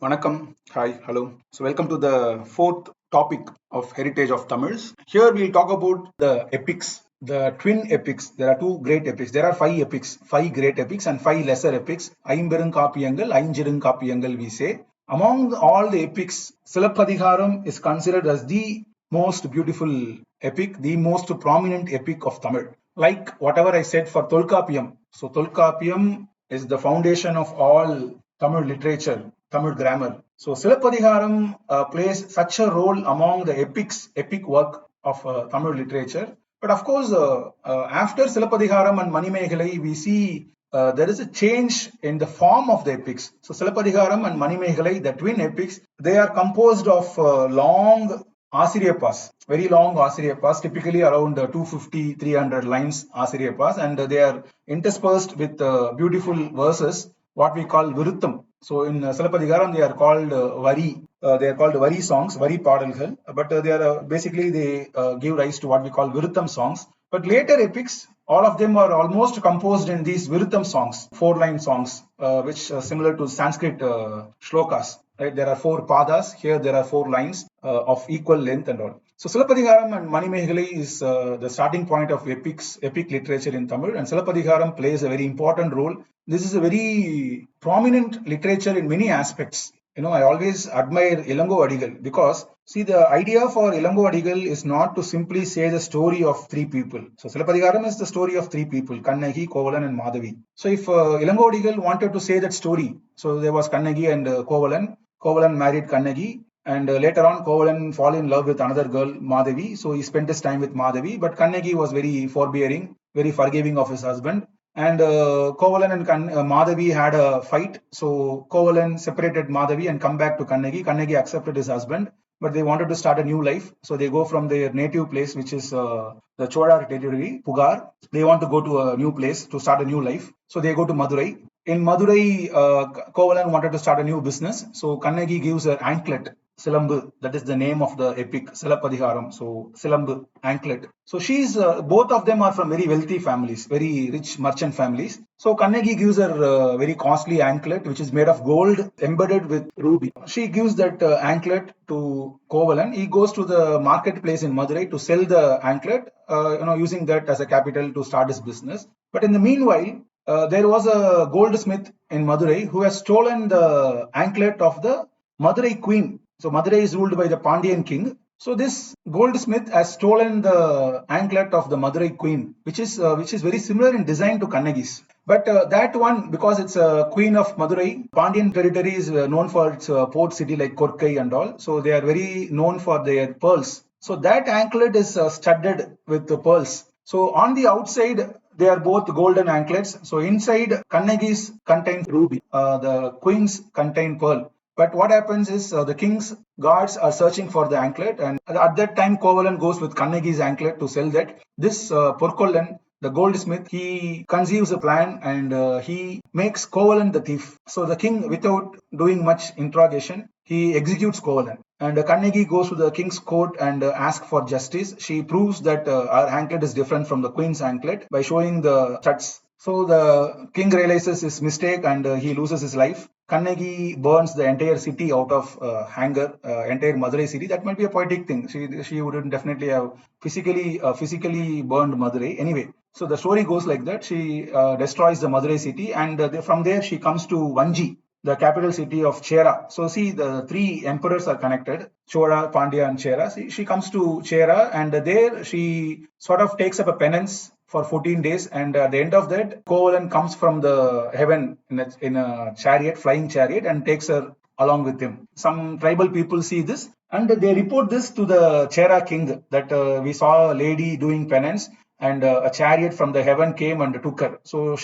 Vanakkam. Hi, hello. So, welcome to the fourth topic of Heritage of Tamils. Here we'll talk about the epics, the twin epics. There are two great epics. There are five epics, five great epics, and five lesser epics. Aimberunkapiyangal, Ainjirunkapiyangal, we say. Among all the epics, Silappadigaram is considered as the most beautiful epic, the most prominent epic of Tamil. Like whatever I said for Tolkapiyam. So, Tolkapiyam is the foundation of all Tamil literature, Tamil grammar. So Silappadigaram plays such a role among the epic work of Tamil literature. But of course, after Silappadigaram and Manimekalai, we see there is a change in the form of the epics. So Silappadigaram and Manimekalai, the twin epics, they are composed of long Asiriyapas, very long Asiriyapas, typically around 250, 300 lines Asiriyapas, and they are interspersed with beautiful verses, what we call Viruttam. So in Silappadigaram, they are called Vari. They are called Vari songs, Vari Padalgal, but they are basically they give rise to what we call Viruttam songs. But later epics, all of them are almost composed in these Viruttam songs, 4-line songs, which are similar to Sanskrit shlokas. Right? There are 4 padas. Here there are 4 lines of equal length and all. So Silappadigaram and Manimekalai is the starting point of epic literature in Tamil, and Silappadigaram plays a very important role. This is a very prominent literature in many aspects. I always admire Ilango Adigal because, see, the idea for Ilango Adigal is not to simply say the story of 3 people. So Silappadigaram is the story of 3 people, Kannagi, Kovalan and Madhavi. So if Ilango Adigal wanted to say that story, so there was Kannagi and Kovalan. Kovalan married Kannagi, and later on Kovalan fall in love with another girl, Madhavi. So he spent his time with Madhavi, but Kannagi was very forbearing, very forgiving of his husband. And Kovalan and Madhavi had a fight. So Kovalan separated Madhavi and come back to Kannagi. Kannagi accepted his husband, but they wanted to start a new life. So they go from their native place, which is the Chola territory, Pugar. They want to go to a new place to start a new life. So they go to Madurai. In Madurai, Kovalan wanted to start a new business. So Kannagi gives an anklet, Silambu, that is the name of the epic, Silappadigaram. So Silambu, anklet. So both of them are from very wealthy families, very rich merchant families. So Kannagi gives her a very costly anklet, which is made of gold embedded with ruby. She gives that anklet to Kovalan. He goes to the marketplace in Madurai to sell the anklet, using that as a capital to start his business. But in the meanwhile, there was a goldsmith in Madurai who has stolen the anklet of the Madurai queen. So Madurai is ruled by the Pandyan king. So this goldsmith has stolen the anklet of the Madurai queen, which is very similar in design to Kannagi's. But that one, because it's a queen of Madurai, Pandyan territory is known for its port city like Korkai and all. So they are very known for their pearls. So that anklet is studded with the pearls. So on the outside, they are both golden anklets. So inside, Kannagi's contain ruby, the queen's contain pearl. But what happens is the king's guards are searching for the anklet, and at that time, Kovalan goes with Kannagi's anklet to sell that. This Porkollan, the goldsmith, he conceives a plan and he makes Kovalan the thief. So the king, without doing much interrogation, he executes Kovalan. And Kannagi goes to the king's court and asks for justice. She proves that our anklet is different from the queen's anklet by showing the studs. So the king realizes his mistake and he loses his life. Kannagi burns the entire city out of anger, entire Madurai city. That might be a poetic thing. She wouldn't definitely have physically burned Madurai. Anyway, so the story goes like that. She destroys the Madurai city, and from there she comes to Vanji, the capital city of Chera. So see, the 3 emperors are connected, Chola, Pandya and Chera. She comes to Chera, and there she sort of takes up a penance for 14 days, and at the end of that, Kovalan comes from the heaven in a chariot, flying chariot, and takes her along with him. Some tribal people see this, and they report this to the Chera king, that we saw a lady doing penance, and a chariot from the heaven came and took her. So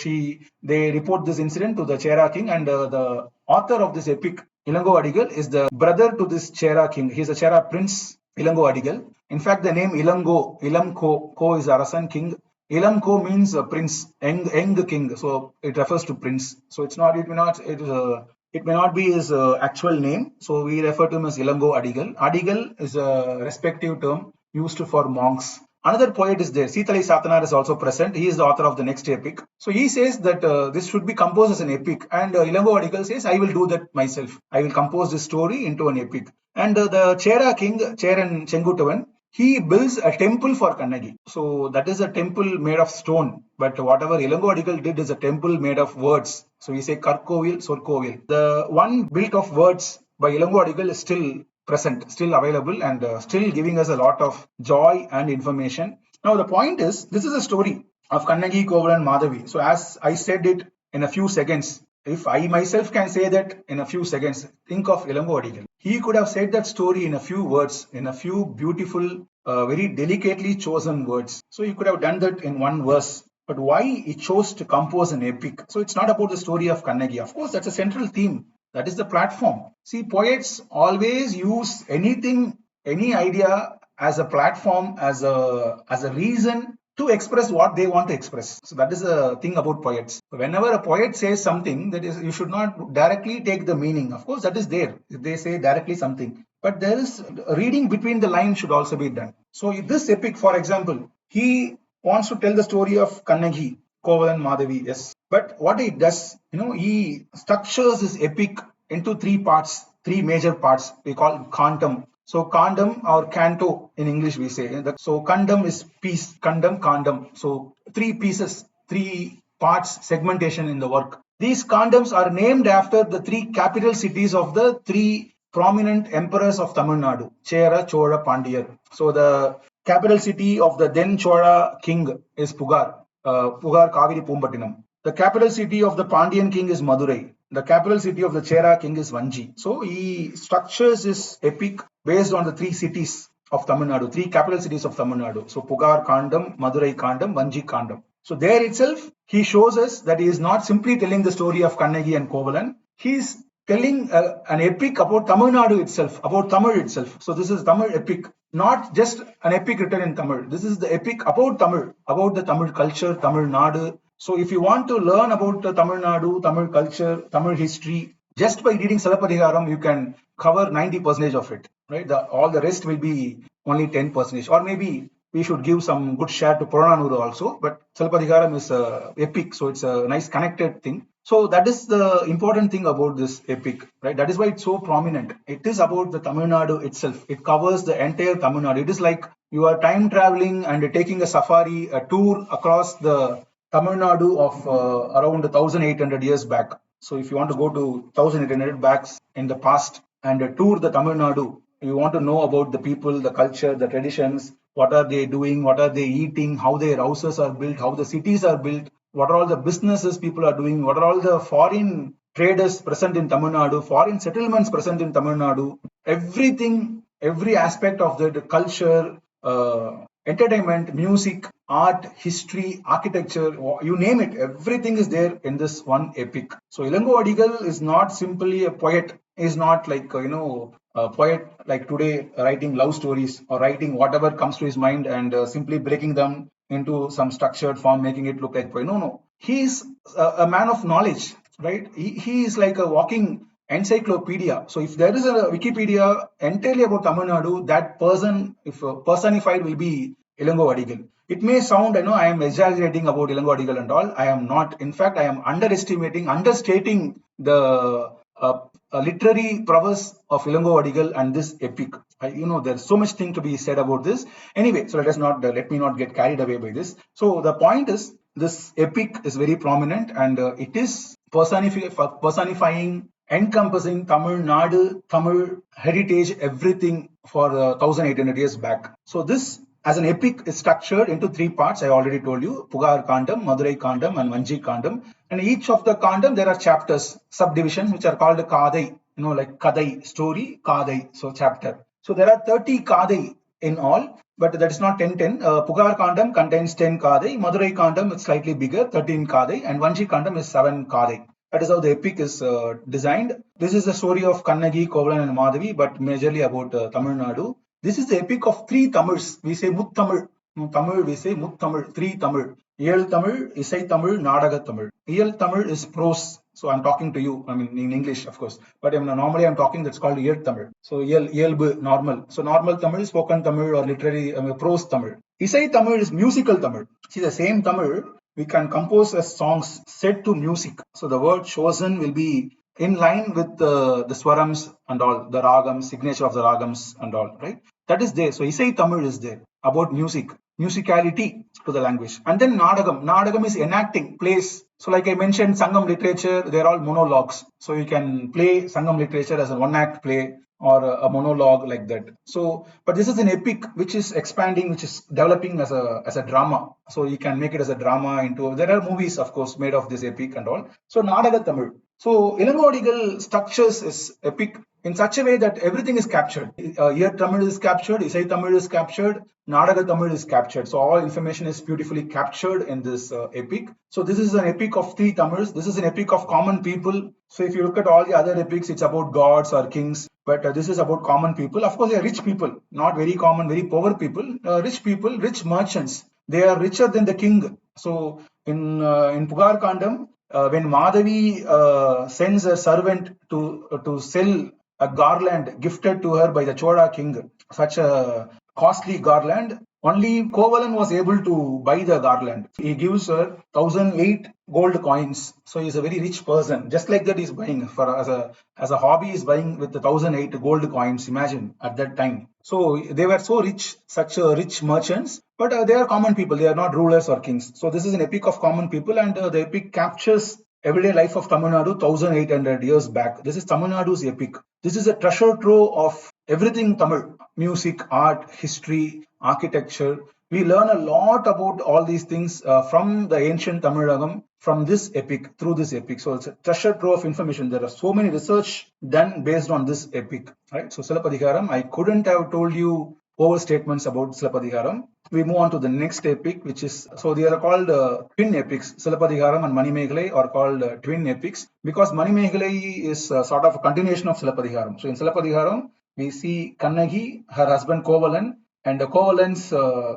they report this incident to the Chera king, and the author of this epic, Ilango Adigal, is the brother to this Chera king. He's a Chera prince, Ilango Adigal. In fact, the name Ilango, Ilamko, Ko is Arasan king. Ilamko means a prince, young king. So it refers to prince. So it may not be his actual name. So we refer to him as Ilango Adigal. Adigal is a respective term used for monks. Another poet is there. Seethalai Satanar is also present. He is the author of the next epic. So he says that this should be composed as an epic. And Ilango Adigal says, I will do that myself. I will compose this story into an epic. And the Chera king, Cheran Chengutavan, he builds a temple for Kannagi. So that is a temple made of stone. But whatever Ilango Adigal did is a temple made of words. So we say Karkovil, Sorkovil. The one built of words by Ilango Adigal is still present, still available, and still giving us a lot of joy and information. Now the point is, this is a story of Kannagi, Kovalan, Madhavi. So as I said it in a few seconds, if I myself can say that in a few seconds, think of Ilango Adigal. He could have said that story in a few words, in a few beautiful, very delicately chosen words. So he could have done that in one verse. But why he chose to compose an epic? So it's not about the story of Kannagi. Of course, that's a central theme. That is the platform. See, poets always use anything, any idea as a platform, as a reason to express what they want to express. So that is the thing about poets. Whenever a poet says something, that is, you should not directly take the meaning. Of course, that is there. If they say directly something, but there is reading between the lines should also be done. So this epic, for example, he wants to tell the story of Kannagi, Kovalan, Madhavi, yes. But what he does, he structures his epic into three parts, three major parts. We call cantum. So cantum or canto in English we say. So kandam is piece, kandam, kandam. So three pieces, three parts, segmentation in the work. These kandams are named after the three capital cities of the three prominent emperors of Tamilnadu, Chera, Chola, Pandiyar. So the capital city of the then Chola king is Pugar, Pugar Kaviri Pumbattinam. The capital city of the Pandyan king is Madurai. The capital city of the Chera king is Vanji. So he structures his epic based on the three cities of Tamil Nadu, three capital cities of Tamil Nadu. So Pugar Kandam, Madurai Kandam, Vanji Kandam. So there itself, he shows us that he is not simply telling the story of Kannagi and Kovalan. He is telling an epic about Tamil Nadu itself, about Tamil itself. So this is Tamil epic, not just an epic written in Tamil. This is the epic about Tamil, about the Tamil culture, Tamil Nadu. So if you want to learn about Tamil Nadu, Tamil culture, Tamil history, just by reading Silappadigaram, you can cover 90% of it, right? All the rest will be only 10%. Or maybe we should give some good share to Purananuru also, but Silappadigaram is epic, so it's a nice connected thing. So that is the important thing about this epic, right? That is why it's so prominent. It is about the Tamil Nadu itself. It covers the entire Tamil Nadu. It is like you are time traveling and taking a safari, a tour across the Tamil Nadu of around 1800 years back. So if you want to go to 1800 back in the past and tour the Tamil Nadu, you want to know about the people, the culture, the traditions, what are they doing, what are they eating, how their houses are built, how the cities are built, what are all the businesses people are doing, what are all the foreign traders present in Tamil Nadu, foreign settlements present in Tamil Nadu, everything, every aspect of the culture, entertainment, music, art, history, architecture, you name it, everything is there in this one epic. So Ilango Adigal is not simply a poet, is not like, a poet like today writing love stories or writing whatever comes to his mind and simply breaking them into some structured form, making it look like poet. No. He is a man of knowledge, right? He is like a walking encyclopedia. So if there is a Wikipedia entirely about Tamil Nadu, that person, if personified, will be Ilango Adigal. It may sound, I am exaggerating about Ilango Adigal and all. I am not. In fact, I am understating the literary prowess of Ilango Adigal and this epic. There's so much thing to be said about this. Anyway, so let me not get carried away by this. So the point is, this epic is very prominent and it is personifying, encompassing Tamil Nadu, Tamil heritage, everything for 1800 years back. So this as an epic is structured into three parts. I already told you, Pugar Kandam, Madurai Kandam and Vanji Kandam. And each of the Kandam, there are chapters, subdivisions, which are called Kadai, like Kadai, story, Kadai, so chapter. So there are 30 Kadai in all, but that is not 10. Pugar Kandam contains 10 Kadai, Madurai Kandam is slightly bigger, 13 Kadai, and Vanji Kandam is 7 Kadai. That is how the epic is designed. This is the story of Kannagi, Kovalan and Madhavi, but majorly about Tamil Nadu. This is the epic of three Tamils. We say Muttamil. Tamil, we say Muttamil, three Tamil. Iyal Tamil, Isai Tamil, Nadaga Tamil. Iyal Tamil is prose. So I'm talking to you, I mean, in English, of course. But normally I'm talking, that's called Yel Tamil. So Yelbu, normal. So normal Tamil, spoken Tamil, or literary prose Tamil. Isai Tamil is musical Tamil. See, the same Tamil we can compose as songs set to music. So the word chosen will be in line with the swarams and all, the ragams, signature of the ragams and all, right? That is there. So Isai Tamil is there about music, musicality to the language. And then Nadagam. Nadagam is enacting, plays. So like I mentioned, Sangam literature, they're all monologues. So you can play Sangam literature as a one-act play or a monologue like that. So, but this is an epic which is expanding, which is developing as a drama. So you can make it as a drama into. There are movies, of course, made of this epic and all. So Nadaga Tamil. So Ilangodigal structures is epic in such a way that everything is captured. Here Tamil is captured, Isai Tamil is captured, Nadaga Tamil is captured. So all information is beautifully captured in this epic. So this is an epic of three Tamils. This is an epic of common people. So if you look at all the other epics, it's about gods or kings. But this is about common people. Of course, they are rich people, not very common, very poor people. Rich people, rich merchants. They are richer than the king. So in Pugar Kandam, when Madhavi sends a servant to sell a garland gifted to her by the Chola king, such a costly garland, only Kovalan was able to buy the garland. He gives her 1,008 gold coins. So he's a very rich person. Just like that, he's buying for as a hobby. He's buying with the 1,008 gold coins. Imagine at that time. So they were so rich, such rich merchants. But they are common people. They are not rulers or kings. So this is an epic of common people, and the epic captures everyday life of Tamil Nadu 1,800 years back. This is Tamil Nadu's epic. This is a treasure trove of everything Tamil: music, art, history, architecture. We learn a lot about all these things from the ancient Tamilagam, from this epic, through this epic. So it's a treasure trove of information. There are so many research done based on this epic, right? So Silapadikaram, I couldn't have told you overstatements about Silapadikaram. We move on to the next epic, which is, so they are called twin epics. Silapadikaram and Manimegalai are called twin epics because Manimegalai is sort of a continuation of Silapadikaram. So in Silapadikaram, we see Kannagi, her husband Kovalan, and Kovalan's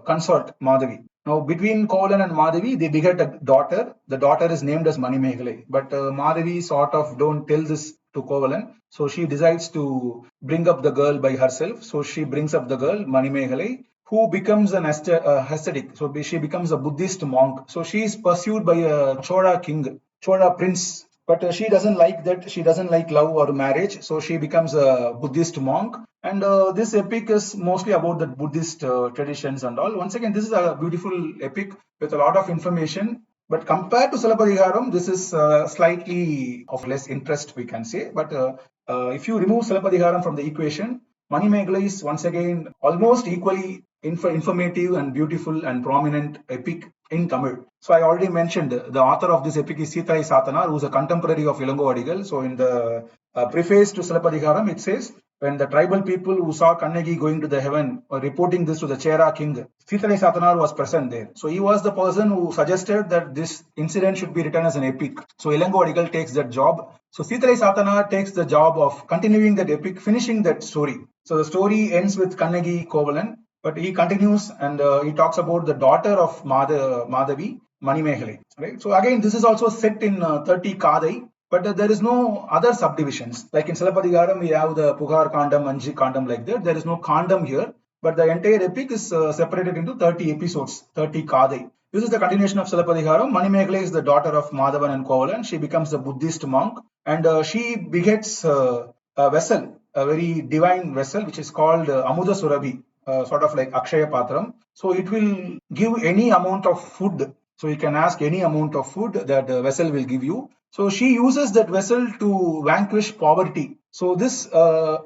consort Madhavi. Now, between Kovalan and Madhavi, they beget a daughter. The daughter is named as Manimegalai. But Madhavi sort of don't tell this to Kovalan. So she decides to bring up the girl by herself. So she brings up the girl, Manimegalai, who becomes an ascetic. So she becomes a Buddhist monk. So she is pursued by a Chola king, Chola prince. But she doesn't like that. She doesn't like love or marriage. So she becomes a Buddhist monk. And this epic is mostly about the Buddhist traditions and all. Once again, this is a beautiful epic with a lot of information. But compared to Silapadikaram, this is slightly of less interest, we can say. But if you remove Silapadikaram from the equation, Manimegalai is once again almost equally informative and beautiful and prominent epic in Tamil. So I already mentioned the author of this epic is Sitarai Sathanar, who is a contemporary of Ilango Adigal. So in the preface to Silapadikaram, it says, when the tribal people who saw Kannagi going to the heaven were reporting this to the Chera king, Sitarai Sathanar was present there. So he was the person who suggested that this incident should be written as an epic. So Ilango Adigal takes that job. So Sitarai Sathanar takes the job of continuing that epic, finishing that story. So the story ends with Kannagi Kovalan, but he continues and he talks about the daughter of Madhavi, Manimegalai. Right? So again, this is also set in 30 Kadai. But there is no other subdivisions. Like in Silapadikaram, we have the Pugar Kandam, Anji Kandam like that. There is no Kandam here. But the entire epic is separated into 30 episodes, 30 Kadai. This is the continuation of Silapadikaram. Manimegalai is the daughter of Madhavan and Kovalan. She becomes a Buddhist monk. And she begets a vessel, a very divine vessel, which is called Amuda Surabhi, sort of like Akshaya Patram. So it will give any amount of food. So you can ask any amount of food that the vessel will give you. So she uses that vessel to vanquish poverty. So this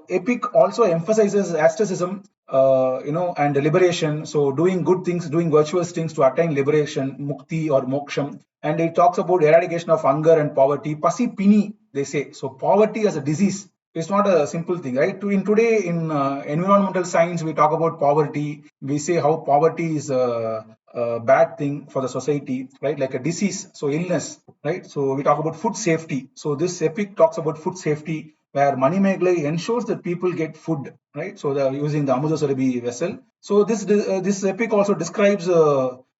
epic also emphasizes asceticism, and liberation. So doing good things, doing virtuous things to attain liberation, mukti or moksham. And it talks about eradication of hunger and poverty. Pasi pini, they say. So poverty as a disease. It's not a simple thing, right? Today in environmental science, we talk about poverty. We say how poverty is a bad thing for the society, right? Like a disease, so illness, right? So we talk about food safety. So this epic talks about food safety, where Manimegalai ensures that people get food, right? So they're using the Amuda Surabhi vessel. So this epic also describes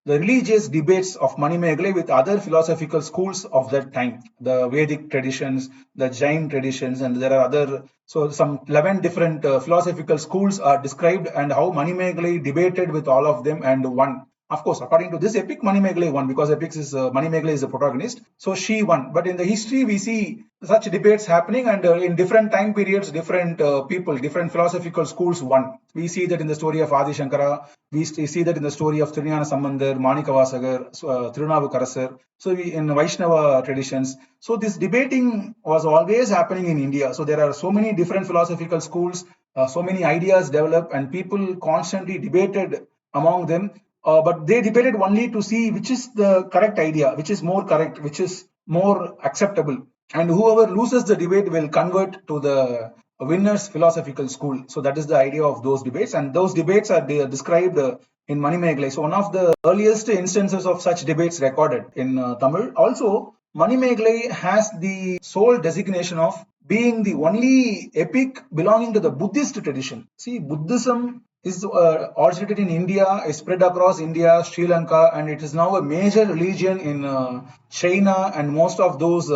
the religious debates of Manimeghale with other philosophical schools of that time, the Vedic traditions, the Jain traditions, and there are other, so some 11 different philosophical schools are described, and how Manimeghale debated with all of them and won. Of course, according to this epic, Manimeghale won because epics is Manimeghale is the protagonist, so she won. But in the history, we see such debates happening, and in different time periods, different people, different philosophical schools won. We see that in the story of Adi Shankara, we see that in the story of Triniyana Sambandar, Manikavasagar, Thirunavukarasar, so in Vaishnava traditions. So this debating was always happening in India. So there are so many different philosophical schools, so many ideas developed, and people constantly debated among them. But they debated only to see which is the correct idea, which is more correct, which is more acceptable. And whoever loses the debate will convert to the winner's philosophical school. So that is the idea of those debates. And those debates are described in Manimeghale. So one of the earliest instances of such debates recorded in Tamil. Also, Manimeghale has the sole designation of being the only epic belonging to the Buddhist tradition. See, Buddhism is originated in India, is spread across India, Sri Lanka, and it is now a major religion in China and most of those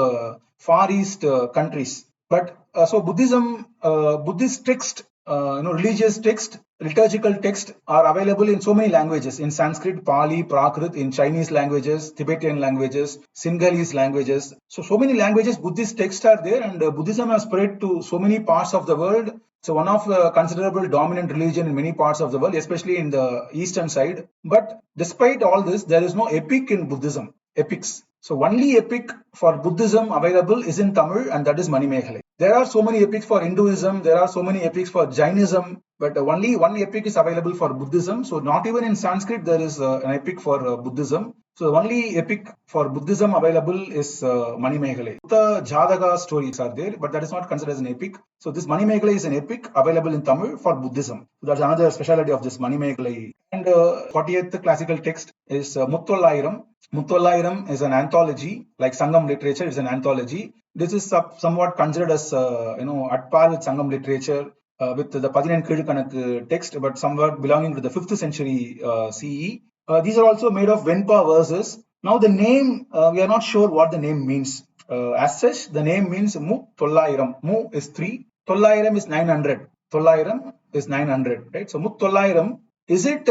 Far East countries. But so Buddhism, Buddhist text, religious text, liturgical text are available in so many languages, in Sanskrit, Pali, Prakrit, in Chinese languages, Tibetan languages, Sinhalese languages. So many languages, Buddhist texts are there, and Buddhism has spread to so many parts of the world. So one of the considerable dominant religion in many parts of the world, especially in the eastern side. But despite all this, there is no epic in Buddhism, epics. So only epic for Buddhism available is in Tamil, and that is Manimeghale. There are so many epics for Hinduism, there are so many epics for Jainism, but only one epic is available for Buddhism. So not even in Sanskrit there is an epic for Buddhism. So the only epic for Buddhism available is Manimeghale. The Jataka stories are there, but that is not considered as an epic. So this Manimeghale is an epic available in Tamil for Buddhism. So that's another speciality of this Manimeghale. And 40th classical text is Muttolairam. Muttolairam is an anthology, like Sangam literature is an anthology. This is somewhat considered as at par with Sangam literature, with the Padinan Kizhukanak text, but somewhat belonging to the 5th century CE. These are also made of Venpa verses. Now the name, we are not sure what the name means. As such, the name means Mu Tollairam. Mu is 3, Tollairam is 900. Tollairam is 900, right? So Mu Tollairam, is it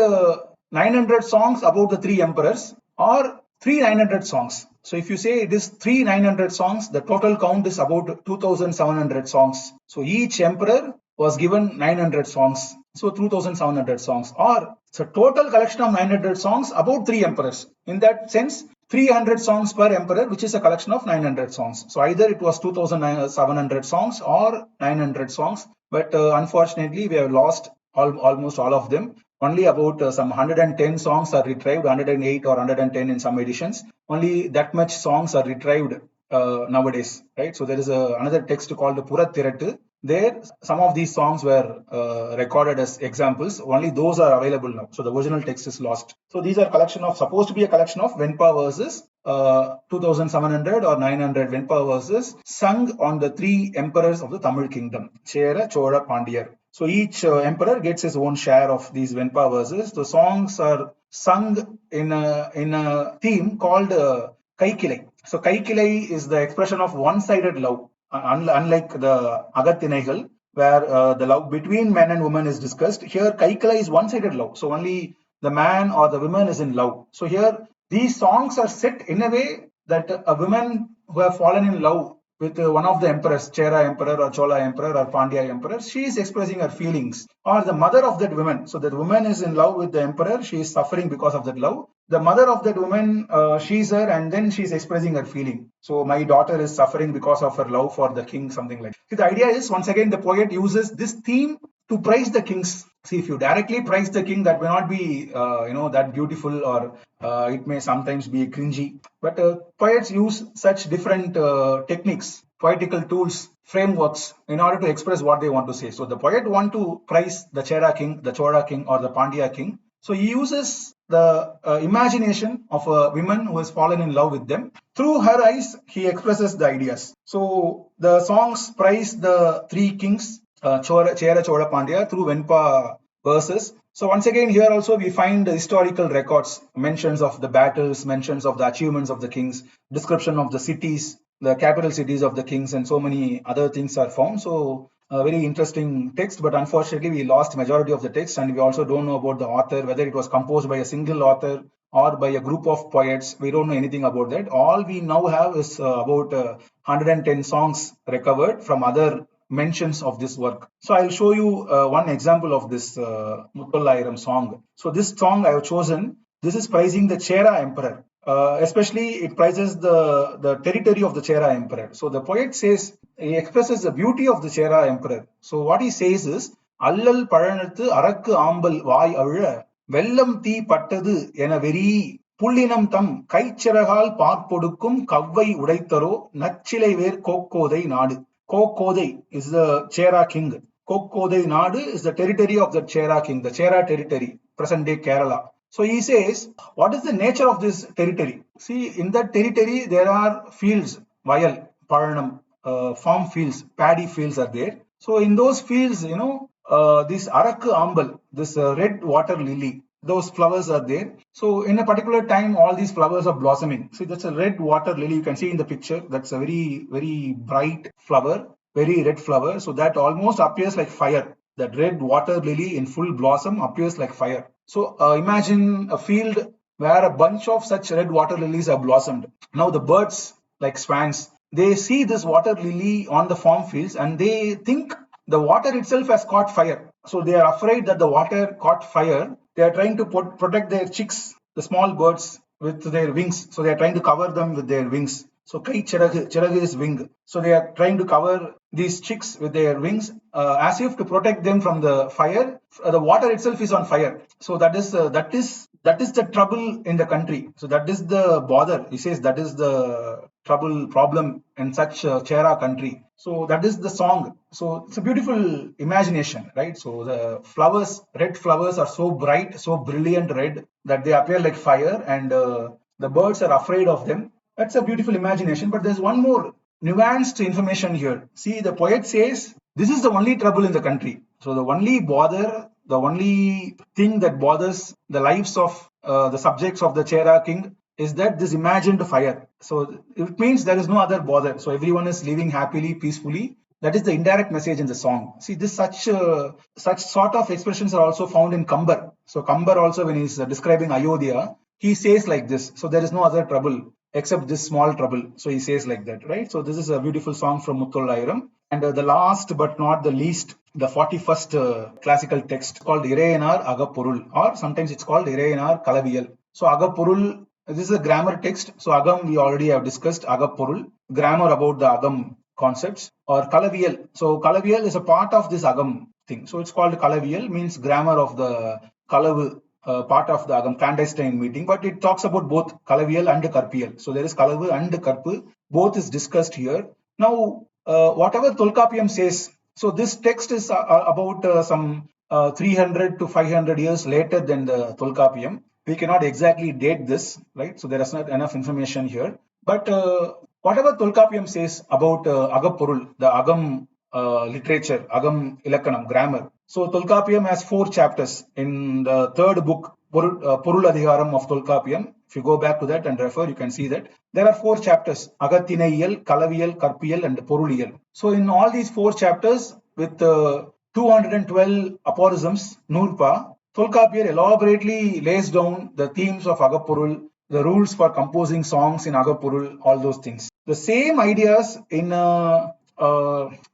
900 songs about the 3 emperors or 3 900 songs? So if you say it is 3 900 songs, the total count is about 2700 songs. So each emperor was given 900 songs. So 2700 songs, or it's a total collection of 900 songs about 3 emperors. In that sense, 300 songs per emperor, which is a collection of 900 songs. So either it was 2700 songs or 900 songs, but unfortunately we have lost almost all of them. Only about some 110 songs are retrieved, 108 or 110 in some editions. Only that much songs are retrieved nowadays, right? So there is another text called Purathirattu. There, some of these songs were recorded as examples. Only those are available now. So the original text is lost. So these are supposed to be a collection of Venpa verses, 2700 or 900 Venpa verses sung on the 3 emperors of the Tamil kingdom, Chera, Chola, Pandyar. So each emperor gets his own share of these Venpa verses. The songs are sung in a theme called Kaikilai. So Kaikilai is the expression of one-sided love. Unlike the Agathinaigal, where the love between man and woman is discussed, here Kaikala is one-sided love. So only the man or the woman is in love. So here these songs are set in a way that a woman who have fallen in love with one of the emperors, Chera emperor or Chola emperor or Pandya emperor, she is expressing her feelings, or the mother of that woman. So that woman is in love with the emperor, she is suffering because of that love. The mother of that woman, she's her, and then she's expressing her feeling. So my daughter is suffering because of her love for the king, something like that. So the idea is, once again, the poet uses this theme to praise the kings. See, if you directly praise the king, that may not be, that beautiful, or it may sometimes be cringy. But poets use such different techniques, poetical tools, frameworks in order to express what they want to say. So the poet want to praise the Chera king, the Chola king, or the Pandya king. So he uses the imagination of a woman who has fallen in love with them. Through her eyes, he expresses the ideas. So the songs praise the 3 kings, Chera, Chola, Pandya, through Venpa verses. So once again, here also we find historical records, mentions of the battles, mentions of the achievements of the kings, description of the cities, the capital cities of the kings, and so many other things are found. So a very interesting text, but unfortunately we lost majority of the text, and we also don't know about the author, whether it was composed by a single author or by a group of poets. We don't know anything about that. All we now have is about 110 songs recovered from other mentions of this work. So I'll show you one example of this Muttolairam song. So this song I have chosen, this is praising the Chera emperor. Especially it praises the territory of the Chera emperor. So the poet says, he expresses the beauty of the Chera emperor. So what he says is, அல்லல் பழனத்து அரக்கு ஆம்பல் வாய் அழ வெள்ளம் தீ பட்டது என வெறி புள்ளினம் தம் கைச்சிறகால் பார்ப்பொடுக்கும் கவ்வை உடைத்தரோ நச்சிலை வேர் கோக்கோதை நாடு. Kokkodai is the Chera king. Kokkodai Nadu is the territory of the Chera king, the Chera territory, present day Kerala. So he says, what is the nature of this territory? See, in that territory, there are fields, vayal, paranam, farm fields, paddy fields are there. So in those fields, this Arakku Ambal, this red water lily, those flowers are there. So in a particular time, all these flowers are blossoming. See, that's a red water lily. You can see in the picture. That's a very, very bright flower, very red flower. So that almost appears like fire. That red water lily in full blossom appears like fire. So imagine a field where a bunch of such red water lilies are blossomed. Now the birds, like swans, they see this water lily on the farm fields and they think the water itself has caught fire. So they are afraid that the water caught fire. They are trying to protect their chicks, the small birds, with their wings. So they are trying to cover them with their wings. So kai chiragu is wing. So they are trying to cover these chicks with their wings as if to protect them from the fire. The water itself is on fire. So that is the trouble in the country. So that is the bother. He says that is the problem in such a Chera country. So that is the song. So it's a beautiful imagination, right? So the flowers, red flowers are so bright, so brilliant red that they appear like fire, and the birds are afraid of them. That's a beautiful imagination. But there's one more nuanced information here. See, the poet says this is the only trouble in the country. So the only bother, the only thing that bothers the lives of the subjects of the Chera king is that this imagined fire. So it means there is no other bother. So everyone is living happily, peacefully. That is the indirect message in the song. See, this such sort of expressions are also found in Kambar. So Kambar also, when he's describing Ayodhya, he says like this. So there is no other trouble except this small trouble. So he says like that, right? So this is a beautiful song from Muttolairam. And the last but not the least, the 41st classical text called Irayanar Agapurul, or sometimes it's called Irayanar Kalaviyal. So Agapurul, this is a grammar text. So Agam we already have discussed, Agapurul, grammar about the Agam concepts, or Kalaviyal. So Kalaviyal is a part of this Agam thing. So it's called Kalaviyal, means grammar of the Kalavu, part of the Agam clandestine meeting, but it talks about both Kalaviyal and Karpiyal. So there is Kalavu and Karpu, both is discussed here. Now, whatever Tolkappiyam says, so this text is about some 300 to 500 years later than the Tolkappiyam. We cannot exactly date this, right? So there is not enough information here. But whatever Tolkappiyam says about Agapurul, the Agam literature, Agam Ilakkanam, grammar. So Tolkappiyam has 4 chapters in the 3rd book, Purul Adhigaram of Tolkappiyam. If you go back to that and refer, you can see that there are 4 chapters: Agathinayiyal, Kalaviyal, Karpiyal, and Poruliyal. So in all these 4 chapters, with 212 aphorisms, Nurpa, Tolkappiyar elaborately lays down the themes of Agapurul, the rules for composing songs in Agapurul, all those things. The same ideas in a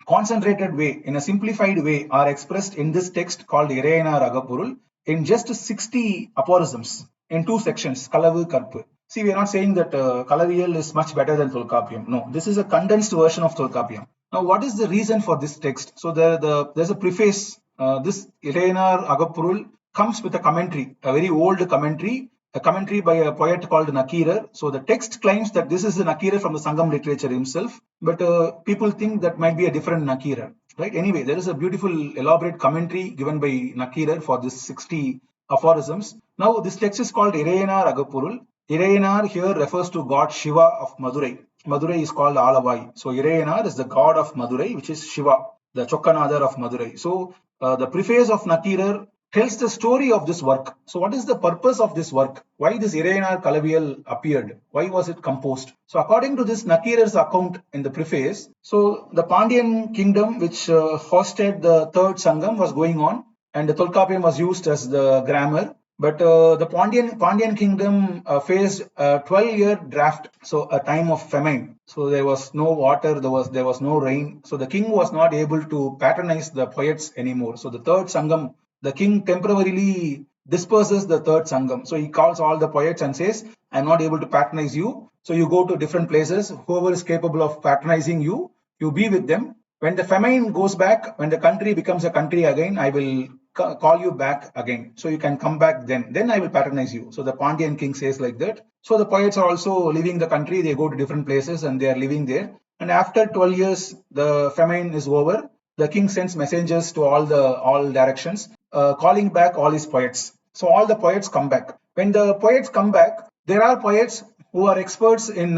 concentrated way, in a simplified way, are expressed in this text called Irayanar Agapurul in just 60 aphorisms in 2 sections, Kalavu, Karpu. See, we are not saying that Kalaviyal is much better than Tolkappiyam. No, this is a condensed version of Tolkappiyam. Now, what is the reason for this text? So there's a preface. This Irayanar Agapurul comes with a commentary, a very old commentary, a commentary by a poet called Nakirar. So the text claims that this is the Nakirar from the Sangam literature himself, but people think that might be a different Nakirar, right? Anyway, there is a beautiful elaborate commentary given by Nakirar for this 60 aphorisms. Now, this text is called Irayanar Agapurul. Irayanar here refers to God Shiva of Madurai. Madurai is called Alavai. So Irayanar is the god of Madurai, which is Shiva, the Chokkanadar of Madurai. So the preface of Nakirar tells the story of this work. So what is the purpose of this work? Why this Irayanar Kalavial appeared? Why was it composed? So according to this Nakirar's account in the preface, so the Pandyan kingdom which hosted the third Sangam was going on, and the Tolkappiyam was used as the grammar. But the Pandyan kingdom faced a 12-year drought, so a time of famine. So there was no water, there was no rain. So the king was not able to patronize the poets anymore. So the third Sangam, the king temporarily disperses the third Sangam. So he calls all the poets and says, I'm not able to patronize you. So you go to different places. Whoever is capable of patronizing you, you be with them. When the famine goes back, when the country becomes a country again, I will call you back again. So you can come back then I will patronize you. So the Pandyan king says like that. So the poets are also leaving the country. They go to different places and they are living there. And after 12 years, the famine is over. The king sends messengers to all directions, calling back all his poets. So all the poets come back. When the poets come back, there are poets who are experts in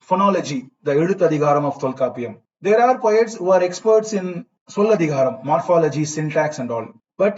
phonology, the Edutadigaram of Tolkappiyam. There are poets who are experts in Solladhigaram, morphology, syntax and all. But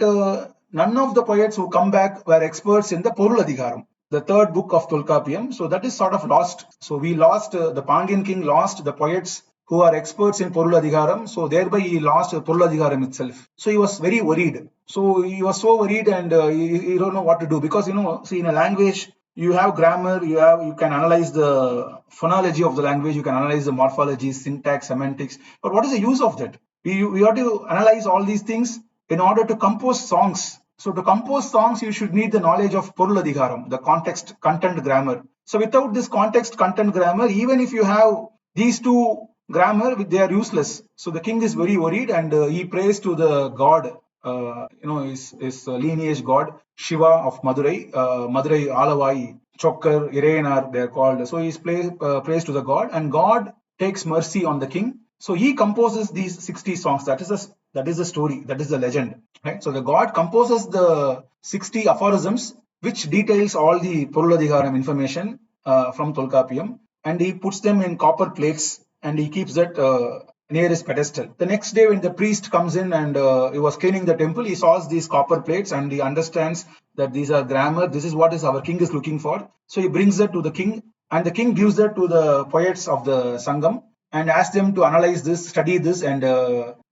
none of the poets who come back were experts in the Poruladhigaram, the third book of Tolkappiyam. So that is sort of lost. So we lost, the Pandyan king lost the poets who are experts in Poruladhigaram. So thereby he lost Poruladhigaram itself. So he was very worried. So he was so worried and he don't know what to do, because see, in a language, you have grammar, you can analyze the phonology of the language, you can analyze the morphology, syntax, semantics. But what is the use of that? We have to analyze all these things in order to compose songs. So to compose songs, you should need the knowledge of Poruladhigaram, the context, content, grammar. So without this context, content, grammar, even if you have these two grammar, they are useless. So the king is very worried and he prays to the god, his lineage god, Shiva of Madurai, Madurai Alavai, Chokkar, Irayanar, they are called. So he prays to the god, and God takes mercy on the king. So he composes these 60 songs. That is the story. That is the legend. Right? So the god composes the 60 aphorisms, which details all the Poruladhigaram information from Tolkappiyam, and he puts them in copper plates and he keeps that near his pedestal. The next day, when the priest comes in and he was cleaning the temple, he saws these copper plates and he understands that these are grammar. This is what our king is looking for. So he brings that to the king, and the king gives that to the poets of the Sangam and asks them to analyze this, study this, and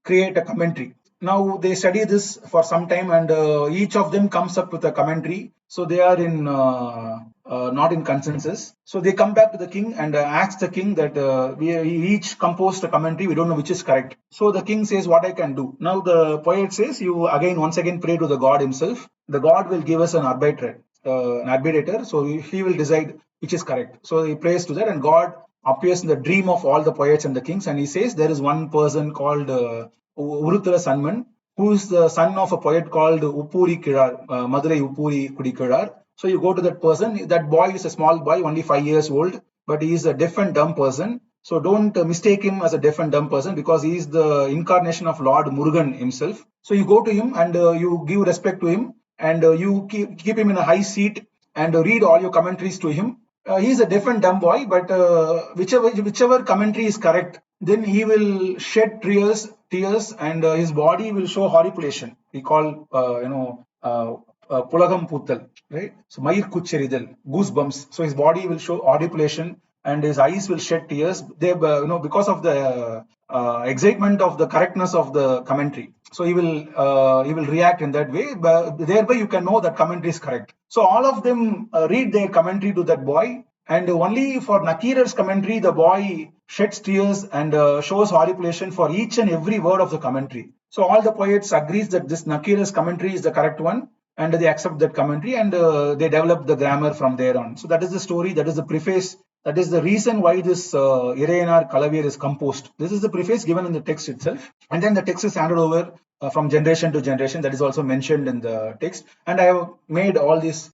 create a commentary. Now they study this for some time, and each of them comes up with a commentary. So they are in not in consensus. So they come back to the king and ask the king that we each composed a commentary. We don't know which is correct. So the king says, what I can do. Now the poet says, you once again pray to the god himself. The god will give us an arbitrator. So he will decide which is correct. So he prays to that, and God appears in the dream of all the poets and the kings, and he says there is one person called Uruttara Sanman, who is the son of a poet called Uppuri Kirar, Madurai Uppuri Kudikirar. So you go to that person. That boy is a small boy, only 5 years old, but he is a deaf and dumb person. So don't mistake him as a deaf and dumb person, because he is the incarnation of Lord Murugan himself. So you go to him and you give respect to him, and you keep him in a high seat and read all your commentaries to him. He is a deaf and dumb boy, but whichever commentary is correct, then he will shed tears, and his body will show horripilation. We call, Pulagam Puttal, right? So Mayir Kucheridal, goosebumps. So his body will show horripilation and his eyes will shed tears. They, because of the excitement of the correctness of the commentary. So he will react in that way. But thereby you can know that commentary is correct. So all of them read their commentary to that boy, and only for Nakirar's commentary, the boy sheds tears and shows horripilation for each and every word of the commentary. So all the poets agrees that this Nakirar's commentary is the correct one, and they accept that commentary, and they develop the grammar from there on. So that is the story, that is the preface, that is the reason why this Irayanar Kalavir is composed. This is the preface given in the text itself, and then the text is handed over from generation to generation. That is also mentioned in the text, and I have made all these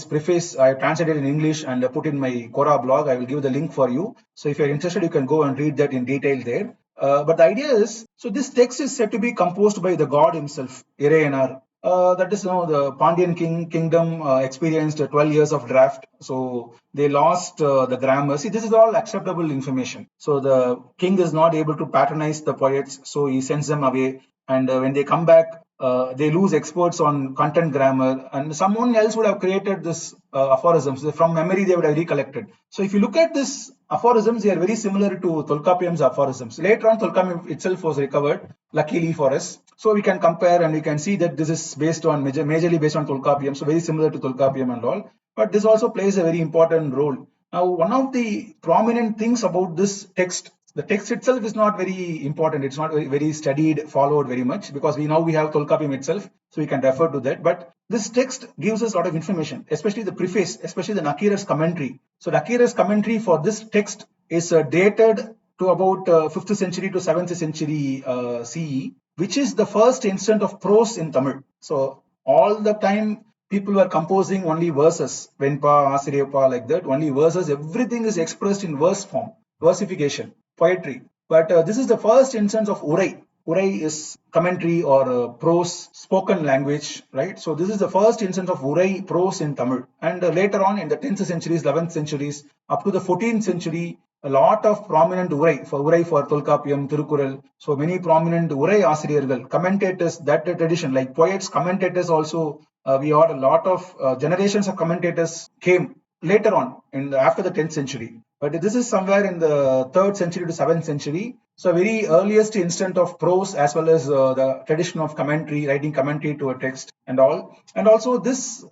preface. I have translated in English and put in my Quora blog. I will give the link for you. So if you're interested, you can go and read that in detail there. But the idea is, so this text is said to be composed by the god himself, Irayanar. That is, the Pandyan kingdom experienced 12 years of drought. So they lost the grammar. See, this is all acceptable information. So the king is not able to patronize the poets. So he sends them away. And when they come back, they lose experts on content grammar, and someone else would have created this aphorisms from memory. They would have recollected. So if you look at this aphorisms, they are very similar to Tolkappiyam's aphorisms. Later on, Tolkappiyam itself was recovered, luckily for us. So we can compare and we can see that this is based on majorly based on Tolkappiyam, so very similar to Tolkappiyam and all. But this also plays a very important role. Now, one of the prominent things about this text, the text itself is not very important. It's not very studied, followed very much, because we have Tolkappiyam itself, so we can refer to that. But this text gives us a lot of information, especially the preface, especially the Nakira's commentary. So Nakira's commentary for this text is dated to about 5th century to 7th century CE, which is the first instance of prose in Tamil. So all the time people were composing only verses, Venpa, Asiriyappa, like that, only verses. Everything is expressed in verse form, versification, poetry. But this is the first instance of Urai. Urai is commentary or prose, spoken language, right? So this is the first instance of Urai prose in Tamil. And later on in the 10th centuries, 11th centuries, up to the 14th century, a lot of prominent Urai for Tolkappiyam, Tirukural. So many prominent Urai Asiriyargal, commentators, that tradition, like poets, commentators also, we had a lot of generations of commentators came later on after the 10th century. But this is somewhere in the 3rd century to 7th century. So very earliest instant of prose, as well as the tradition of commentary, writing commentary to a text and all. And also this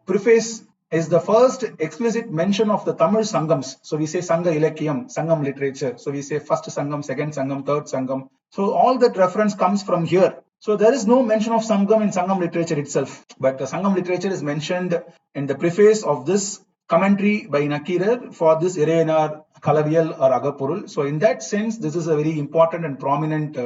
preface is the first explicit mention of the Tamil Sangams. So we say Sangha Ilakkiyam, Sangam literature. So we say first Sangam, second Sangam, third Sangam. So all that reference comes from here. So there is no mention of Sangam in Sangam literature itself, but the Sangam literature is mentioned in the preface of this commentary by Nakira for this Irenar, Kalaviyal or Agapurul. So in that sense, this is a very important and prominent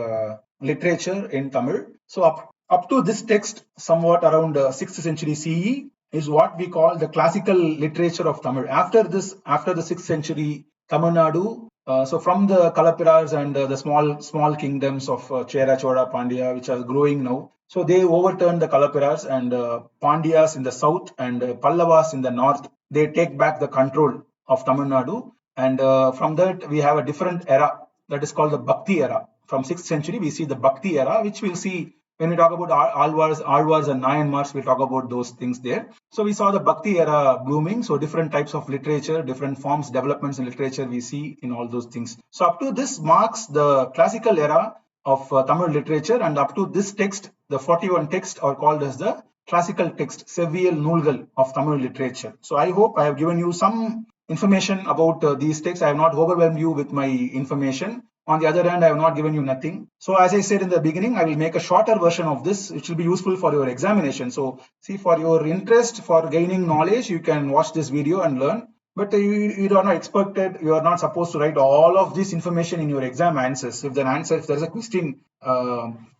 literature in Tamil. So up to this text, somewhat around 6th century CE, is what we call the classical literature of Tamil. After the 6th century, Tamilnadu, so from the Kalappiras and the small kingdoms of Chera, Chola, Pandya, which are growing now, so they overturned the Kalappiras and Pandyas in the south and Pallavas in the north. They take back the control of Tamilnadu, and from that we have a different era that is called the Bhakti era. From 6th century, we see the Bhakti era, which we'll see when we talk about Alvars and Nayanmars, we'll talk about those things there. So we saw the Bhakti era blooming. So different types of literature, different forms, developments in literature we see in all those things. So up to this marks the classical era of Tamil literature, and up to this text, the 41 texts are called as the classical text, Seviyal Noolgal of Tamil literature. So I hope I have given you some information about these texts. I have not overwhelmed you with my information. On the other hand, I have not given you nothing. So as I said in the beginning, I will make a shorter version of this, which will be useful for your examination. So see, for your interest, for gaining knowledge, you can watch this video and learn. But you are not expected, you are not supposed to write all of this information in your exam answers. If there is a question,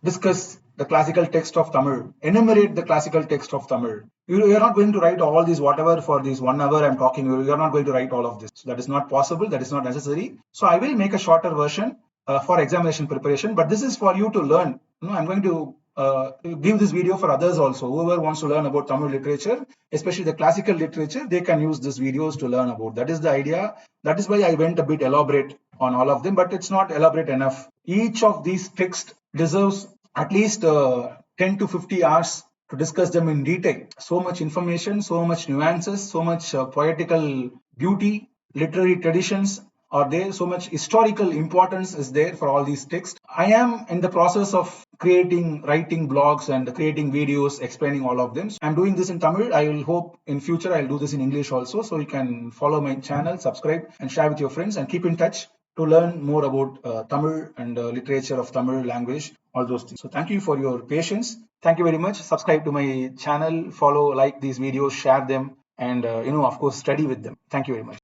discuss the classical text of Tamil, enumerate the classical text of Tamil. You are not going to write all these, whatever for this 1 hour I'm talking, you are not going to write all of this. So that is not possible, that is not necessary. So I will make a shorter version for examination preparation, but this is for you to learn. I'm going to give this video for others also. Whoever wants to learn about Tamil literature, especially the classical literature, they can use these videos to learn about. That is the idea. That is why I went a bit elaborate on all of them, but it's not elaborate enough. Each of these texts deserves at least 10 to 50 hours to discuss them in detail. So much information, so much nuances, so much poetical beauty, literary traditions are there, so much historical importance is there for all these texts. I am in the process of writing blogs and creating videos explaining all of them. So I'm doing this in Tamil. I will hope in future I'll do this in English also. So you can follow my channel, subscribe and share with your friends, and keep in touch to learn more about Tamil and literature of Tamil language, all those things. So thank you for your patience. Thank you very much. Subscribe to my channel, follow, like these videos, share them, and of course study with them. Thank you very much.